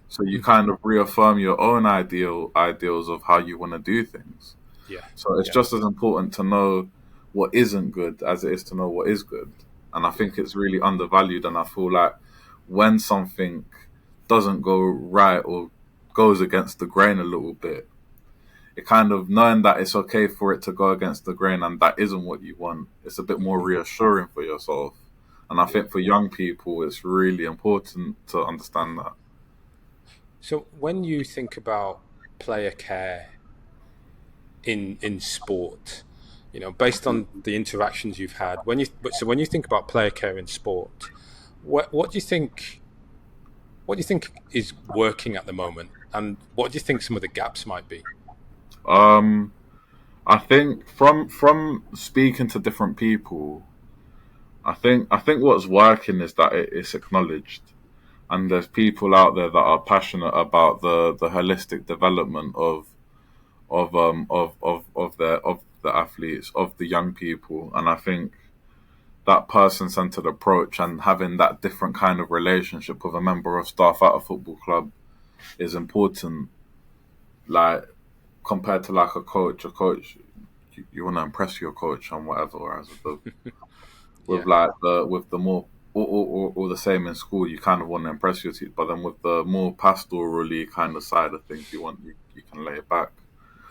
So you hmm kind of reaffirm your own ideals of how you want to do things. yeah, So it's yeah, just as important to know what isn't good as it is to know what is good. And I yeah, think it's really undervalued. And I feel like when something doesn't go right or goes against the grain a little bit, it kind of, knowing that it's okay for it to go against the grain and that isn't what you want, it's a bit more hmm reassuring for yourself. And I yeah. think for young people, it's really important to understand that. So when you think about player care in sport, based on the interactions you've had, when you think about player care in sport, what do you think? What do you think is working at the moment, and what do you think some of the gaps might be? Um, I think from speaking to different people, I think what's working is that it's acknowledged, and there's people out there that are passionate about the holistic development of the athletes, of the young people. And I think that person centered approach and having that different kind of relationship with a member of staff at a football club is important. Like, compared to like a coach, you want to impress your coach and whatever. Whereas with Yeah, like the more, or the same in school, you kind of want to impress your teacher, but then with the more pastorally kind of side of things, you can lay it back.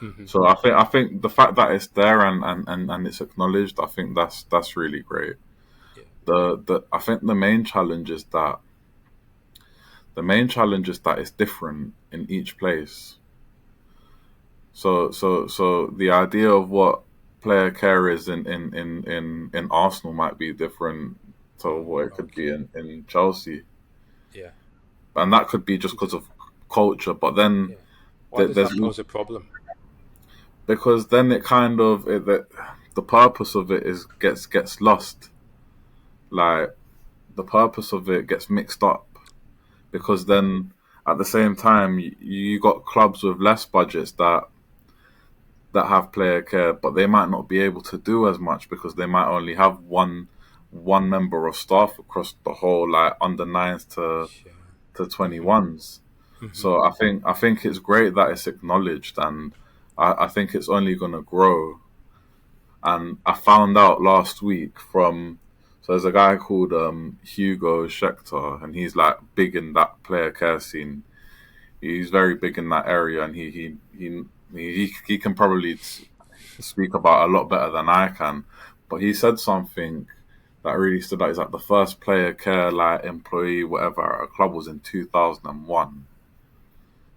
hmm So I think the fact that it's there, and it's acknowledged, I think that's really great. yeah, The I think the main challenge is that it's different in each place. So the idea of what player care is in Arsenal might be different to what it could be okay, in Chelsea, yeah, and that could be just because of culture. But then yeah. Why does there's, that pose a problem? because then it kind of the purpose of it is gets lost. Like, the purpose of it gets mixed up, because then at the same time you got clubs with less budgets that have player care, but they might not be able to do as much because they might only have one member of staff across the whole, like, under nines Sure. to hmm 21s. hmm So I think it's great that it's acknowledged, and I think it's only gonna grow. And I found out last week from, so there's a guy called Hugo Schechter, and he's like big in that player care scene. He's very big in that area, and he can probably speak about a lot better than I can. But he said something that really stood out. He's like, the first player care, like, employee, whatever, at a club was in 2001.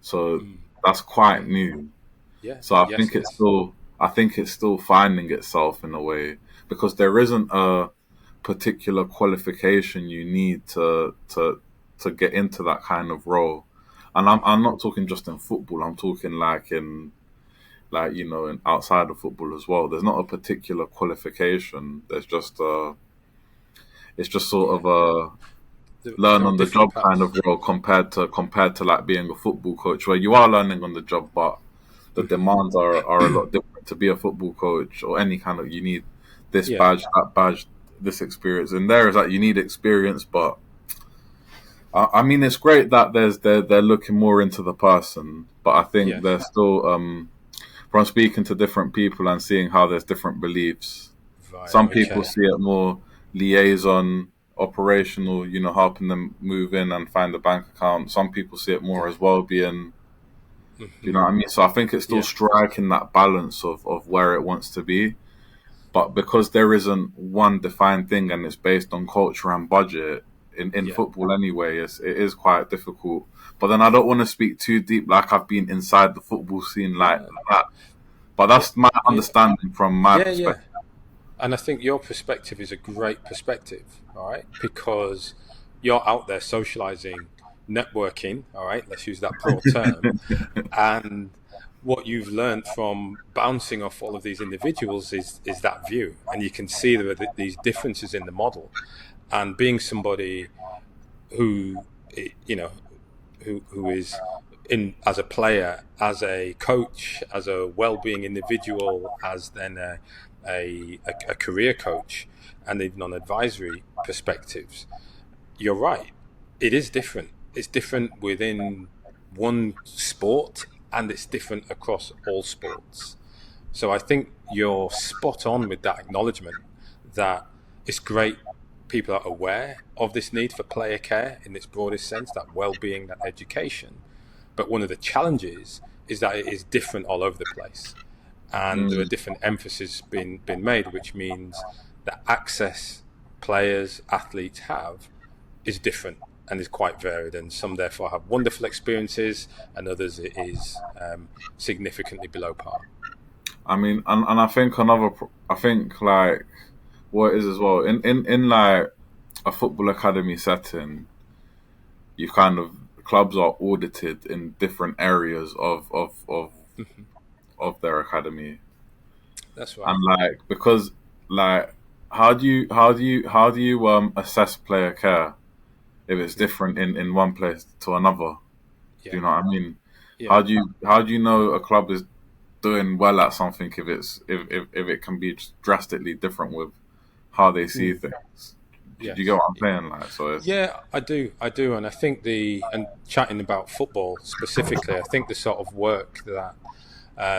So Mm. that's quite Yeah, new. yeah, So I yes, think it it's is. still I think it's still finding itself in a way, because there isn't a particular qualification you need to get into that kind of role. And I'm not talking just in football. I'm talking like in, like, in outside of football as well. There's not a particular qualification. There's just it's just sort Yeah, of a learn there are on the different job kind paths. of role, compared to like being a football coach, where you are learning on the job, but the hmm demands are a lot different. To be a football coach or any kind of, you need this Yeah, badge, that badge. this experience. And there is that you need experience, but I mean, it's great that they're looking more into the person, but I think they're Yes. still from speaking to different people and seeing how there's different beliefs. Right. Some people Okay. see it more liaison, operational, helping them move in and find a bank account. Some people see it more Yeah. as well being, you Hmm. know what I mean? So I think it's still Yeah. striking that balance of where it wants to be. But because there isn't one defined thing and it's based on culture and budget in Yeah. football anyway, it is quite difficult. But then I don't want to speak too deep like I've been inside the football scene like No. that. But Yeah. that's my Yeah. understanding from my Yeah. Yeah. perspective. And I think your perspective is a great perspective, all right? Because you're out there socializing, networking, all right? Let's use that broad term. And what you've learned from bouncing off all of these individuals is that view. And you can see there are these differences in the model. And being somebody who, you know, who is in as a player, as a coach, as a well-being individual, as then a career coach, and even on advisory perspectives, you're right. It is different. It's different within one sport, and it's different across all sports. So I think you're spot on with that acknowledgement that it's great people are aware of this need for player care in its broadest sense, that well-being, that education. But one of the challenges is that it is different all over the place, and there are Mm. different emphasis being made, which means that access players, athletes have is different and is quite varied, and some therefore have wonderful experiences, and others it is significantly below par. I mean, and I think I think like what it is as well in like a football academy setting, you kind of clubs are audited in different areas Hmm. of their academy, That's right. and like because like how do you assess player care if it's Mm. different in one place to another? Do Yeah, you know what I mean? yeah. How do you know a club is doing well at something if it can be drastically different with how they see Mm. things? Do you get Yes. what I'm saying? Like, so it's Yeah, I do, and I think and chatting about football specifically, I think the sort of work that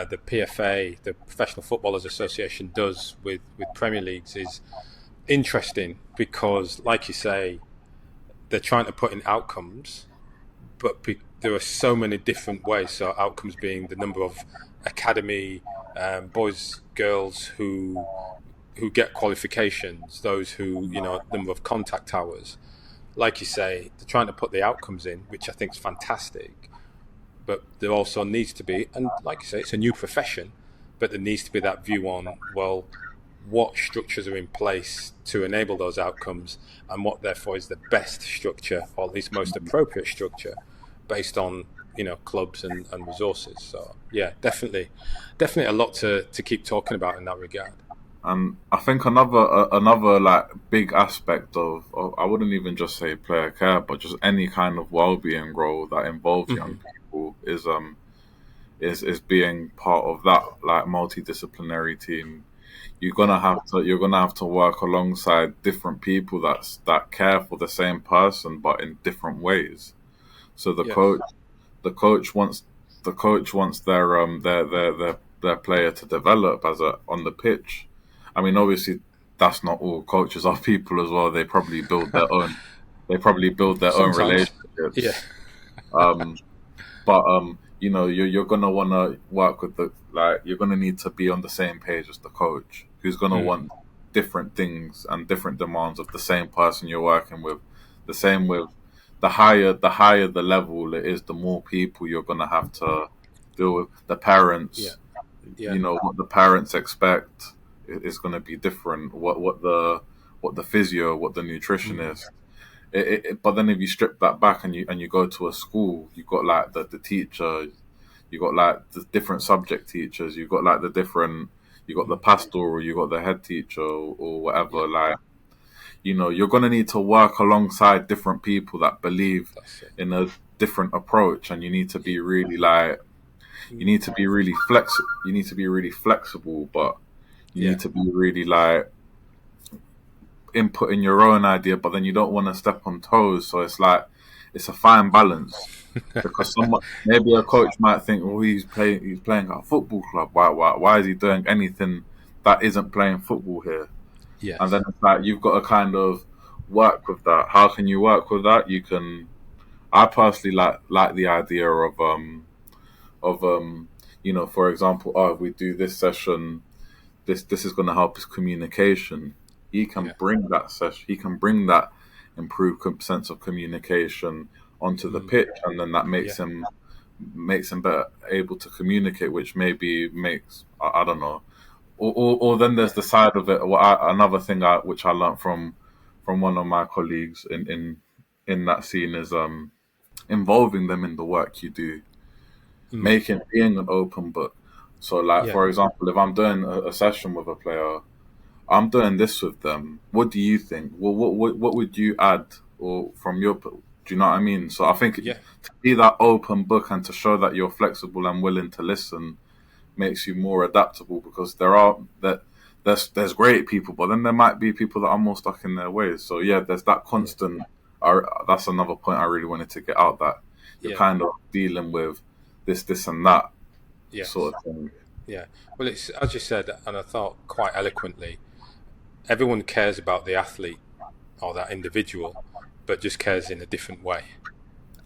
the PFA, the Professional Footballers Association, does with Premier Leagues is interesting because, like you say, they're trying to put in outcomes, but there are so many different ways. So outcomes being the number of academy boys, girls who get qualifications, those who number of contact hours. Like you say, they're trying to put the outcomes in, which I think is fantastic. But there also needs to be, and like you say, it's a new profession, but there needs to be that view on, well, what structures are in place to enable those outcomes, and what therefore is the best structure, or at least most appropriate structure, based on clubs and resources. So yeah, definitely a lot to keep talking about in that regard. and I think another like big aspect of I wouldn't even just say player care, but just any kind of well-being role that involves Hmm. young people is being part of that like multidisciplinary team. Yeah, You're gonna have to work alongside different people that care for the same person but in different ways. So yes, the coach wants the coach wants their player to develop as a on the pitch. I mean, obviously, that's not all coaches are people as well. They probably build their own sometimes. Yeah, relationships. Um, but you're gonna want to work with the like you're gonna need to be on the same page as the coach, who's gonna mm, want different things and different demands of the same person you're working with. The same with the higher the level it is, the more people you're gonna have to deal with. The yeah, parents, yeah, what the parents expect is gonna be different. What the physio, what the mm, nutritionist, but then if you strip that back and you go to a school, you got like the teacher, you got like the different subject teachers, you got like you got the mm, pastoral, you got the head teacher or yeah. whatever. Like you're gonna need to work alongside different people that believe That's it. in a different approach, and you need to Yeah, be really like you mm, need to be really flex. You need to be really flexible, but you yeah, need to be really like inputting your own idea, but then you don't want to step on toes. So it's like it's a fine balance because someone maybe a Yes. coach might think, oh, he's playing at a football club. Why is he doing anything that isn't playing football here? And then Yes. it's like you've got to kind of work with that. How can you work with that? You can. I personally like the idea of for example, oh, if we do this session, this is going to help his communication. He can Yeah. bring that session. He can bring that improved sense of communication onto the Mm. pitch, and then that Yeah. makes him better able to communicate, which maybe makes I don't know. Or then there's Yeah. the side of it. Another thing which I learned from one of my colleagues in that scene is involving them in the work you do, Mm. making being an open book. So, like Yeah. for example, if I'm doing a session with a player, I'm doing this with them. What do you think? What would you add, or from your? Do you know what I mean? So I think Yeah. to be that open book and to show that you're flexible and willing to listen makes you more adaptable, because there's great people, but then there might be people that are more stuck in their ways. So yeah, there's that Yeah. constant. That's another point I really wanted to get out, that you're Yeah. kind of dealing with this, and that Yes. sort of thing. Yeah. Well, it's as you said, and I thought quite eloquently. Everyone cares about the athlete or that individual, but just cares in a different way.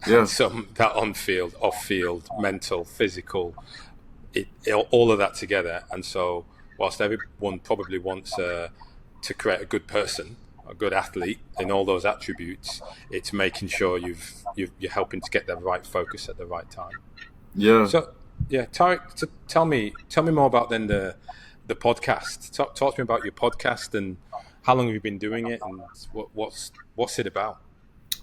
And Yeah, some that on field, off field, mental, physical, all of that together. And so, whilst everyone probably wants to create a good person, a good athlete in all those attributes, it's making sure you're helping to get the right focus at the right time. yeah. So, yeah, Tarek, tell me more about then the podcast. Talk to me about your podcast and how long have you been doing it, and what's it about?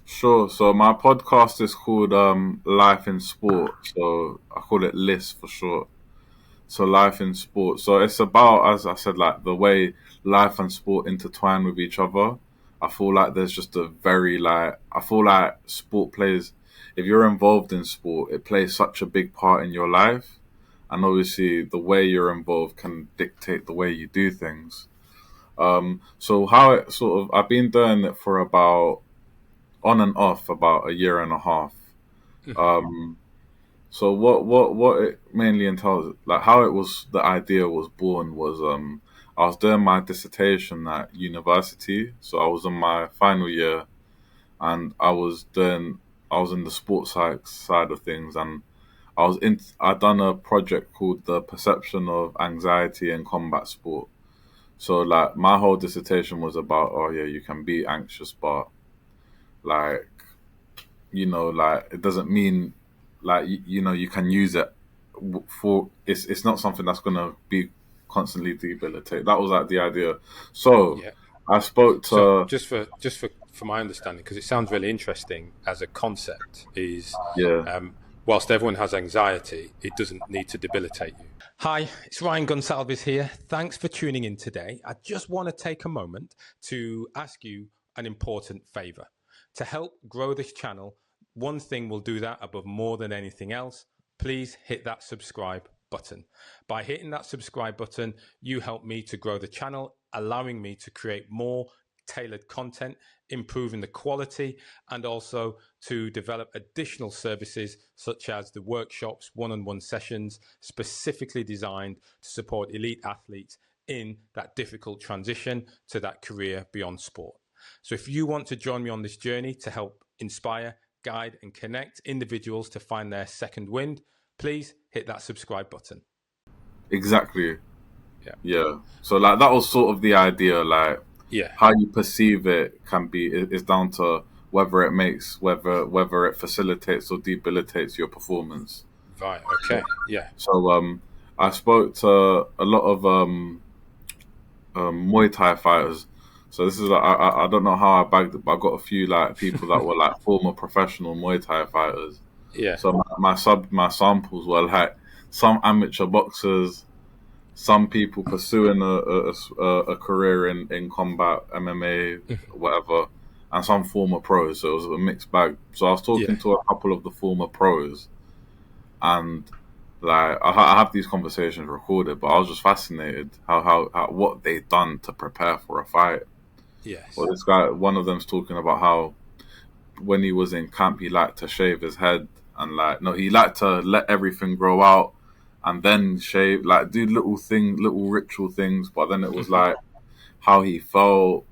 Sure. So my podcast is called Life in Sport. So I call it LIS for short. So life in sport. So it's about, as I said, like the way life and sport intertwine with each other. I feel like there's just a very like I feel like sport plays. If you're involved in sport, it plays such a big part in your life, and obviously the way you're involved can dictate the way you do things. So how it sort of I've been doing it for about on and off about a year and a half. Hmm. Um, so what it mainly entails, like how it was, the idea was born was I was doing my dissertation at university, so I was in my final year, and I was in the sports side of things, and I'd done a project called the perception of anxiety in combat sport. So like my whole dissertation was about, oh yeah, you can be anxious, but like like it doesn't mean like you can use it for it's not something that's gonna be constantly debilitated. That was like the idea. So Yeah. I spoke So to just for my understanding, because it sounds really interesting as a concept, is yeah. um, whilst everyone has anxiety, it doesn't need to debilitate you. Hi, it's Ryan Gonsalves here. Thanks for tuning in today. I just want to take a moment to ask you an important favor. To help grow this channel, one thing will do that above more than anything else. Please hit that subscribe button. By hitting that subscribe button, you help me to grow the channel, allowing me to create more tailored content, improving the quality, and also to develop additional services such as the workshops, one-on-one sessions specifically designed to support elite athletes in that difficult transition to that career beyond sport. So if you want to join me on this journey to help inspire, guide, and connect individuals to find their second wind, please hit that subscribe button. Exactly. Yeah. Yeah. So like that was sort of the idea. Like Yeah. how you perceive it can be is down to whether it facilitates or debilitates your performance. Right. Okay. Yeah. So I spoke to a lot of Muay Thai fighters. So this is like, I don't know how I bagged it, but I got a few like people that were like former professional Muay Thai fighters. Yeah. So my samples were like some amateur boxers, some people pursuing a career in combat, MMA, whatever, and some former pros. So it was a mixed bag. So I was Yeah. talking to a couple of the former pros, and like I have these conversations recorded, but I was just fascinated how what they done to prepare for a fight. Or Yes. this guy, one of them's talking about how when he was in camp, he liked to shave his head and like no, he liked to let everything grow out and then shave, like do little thing, little ritual things. But then it was Hmm. like how he felt,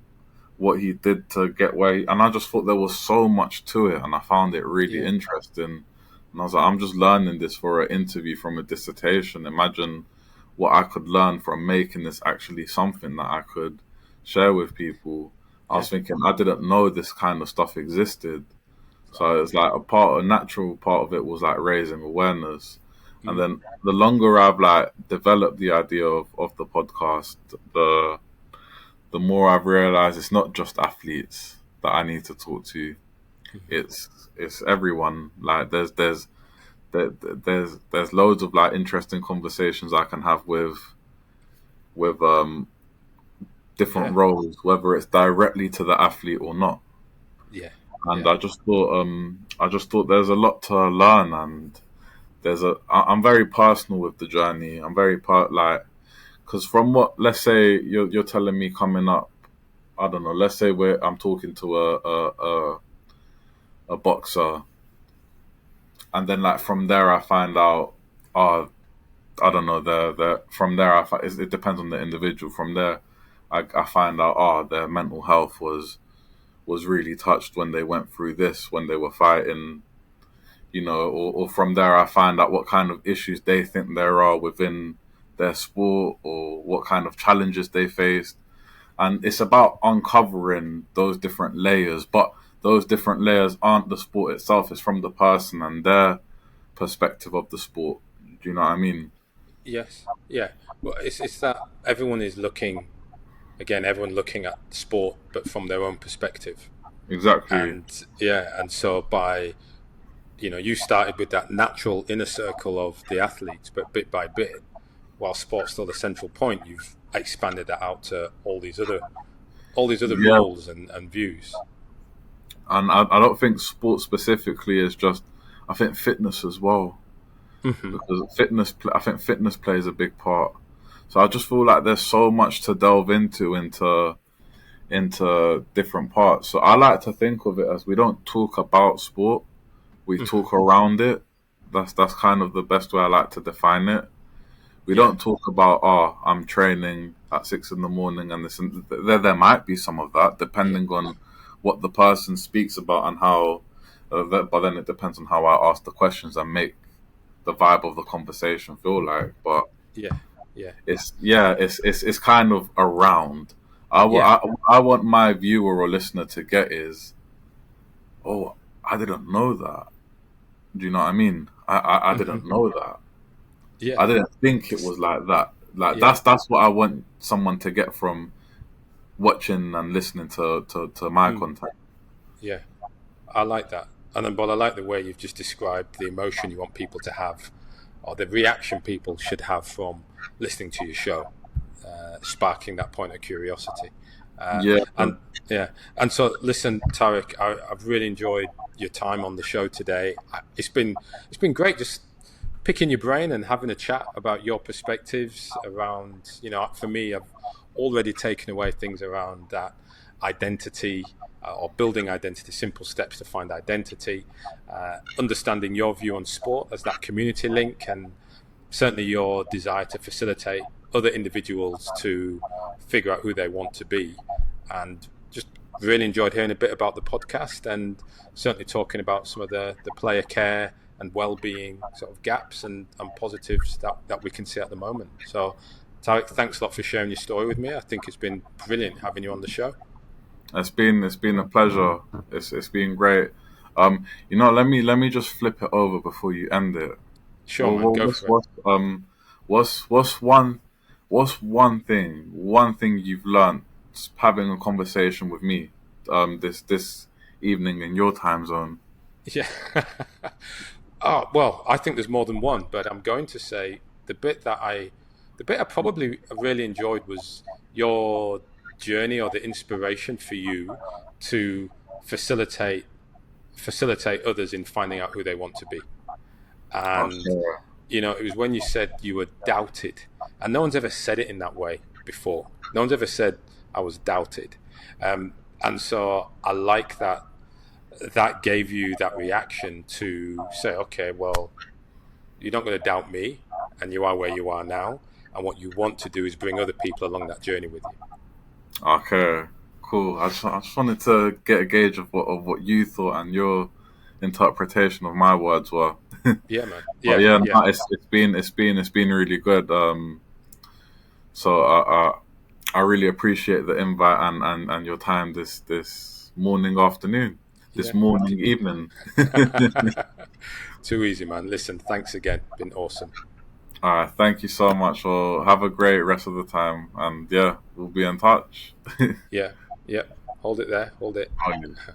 what he did to get where, and I just thought there was so much to it, and I found it really Yeah. interesting. And I was like, I'm just learning this for an interview from a dissertation. Imagine what I could learn from making this actually something that I could share with people. I Yeah. was thinking I didn't know this kind of stuff existed. Right. So it's like a natural part of it was like raising awareness. And Mm. then the longer I've like developed the idea of the podcast, the more I've realized it's not just athletes that I need to talk to. Hmm. It's it's everyone. Like there's loads of like interesting conversations I can have with different Yeah. roles, whether it's directly to the athlete or not. Yeah. And Yeah. I just thought there's a lot to learn, and I'm very personal with the journey. I'm very like, because from what, let's say you're telling me coming up, I don't know, let's say I'm talking to a boxer, and then like from there I find out, oh, I don't know, from there it depends on the individual. From there, I find out, oh, their mental health was really touched when they went through this, when they were fighting, or from there I find out what kind of issues they think there are within their sport or what kind of challenges they faced. And it's about uncovering those different layers, but those different layers aren't the sport itself, it's from the person and their perspective of the sport. Do you know what I mean? Yes. Yeah. Well, it's that everyone is looking again. Everyone looking at sport, but from their own perspective. Exactly. And yeah, and so by you started with that natural inner circle of the athletes, but bit by bit, while sport's still the central point, you've expanded that out to all these other Yeah. roles and views. And I don't think sport specifically is just, I think fitness as well. Hmm. Because I think fitness plays a big part. So I just feel like there's so much to delve into different parts. So I like to think of it as we don't talk about sport, we Hmm. talk around it. That's kind of the best way I like to define it. We Yeah. don't talk about, oh, I'm training at 6 in the morning and this, and there might be some of that Yeah. depending on what the person speaks about and how. But then it depends on how I ask the questions and make the vibe of the conversation feel like. But Yeah. Yeah. it's kind of around. Yeah. I want my viewer or listener to get is, oh, I didn't know that. Do you know what I mean? I Hmm. didn't know that. Yeah. I didn't think it It's, was like that. Like yeah. that's what I want someone to get from watching and listening to my Mm. content. Yeah. I like that. And then, but I like the way you've just described the emotion you want people to have, or the reaction people should have from listening to your show, sparking that point of curiosity. Yeah, And yeah, and so listen, Tarek, I've really enjoyed your time on the show today. It's been great just picking your brain and having a chat about your perspectives around. For me, I've already taken away things around that identity, or building identity, simple steps to find identity, understanding your view on sport as that community link, and certainly your desire to facilitate other individuals to figure out who they want to be. And just really enjoyed hearing a bit about the podcast, and certainly talking about some of the player care and well-being sort of gaps and positives that we can see at the moment. So Tarek, thanks a lot for sharing your story with me. I think it's been brilliant having you on the show. it's been a pleasure. It's been great. Let me just flip it over before you end it. Sure, Well, man, go for it. what's one thing you've learned having a conversation with me this evening in your time zone? Yeah. Oh, well, I think there's more than one, but I'm going to say the bit I probably really enjoyed was your journey, or the inspiration for you to facilitate facilitate others in finding out who they want to be. And Okay. it was when you said you were doubted, and no one's ever said it in that way before. No one's ever said, I was doubted. And so I like that that gave you that reaction to say, okay, well, you're not going to doubt me, and you are where you are now. And what you want to do is bring other people along that journey with you. Okay, cool. I just wanted to get a gauge of what you thought and your interpretation of my words were. Yeah, man. But Yeah, yeah, yeah, no, it's been really good. So I really appreciate the invite and your time this morning, afternoon, this yeah. morning, evening. Too easy, man. Listen, thanks again. Been awesome. All right, thank you so much. Well, have a great rest of the time, and yeah, we'll be in touch. Yeah, yeah. Hold it there. Hold it. Oh, yeah.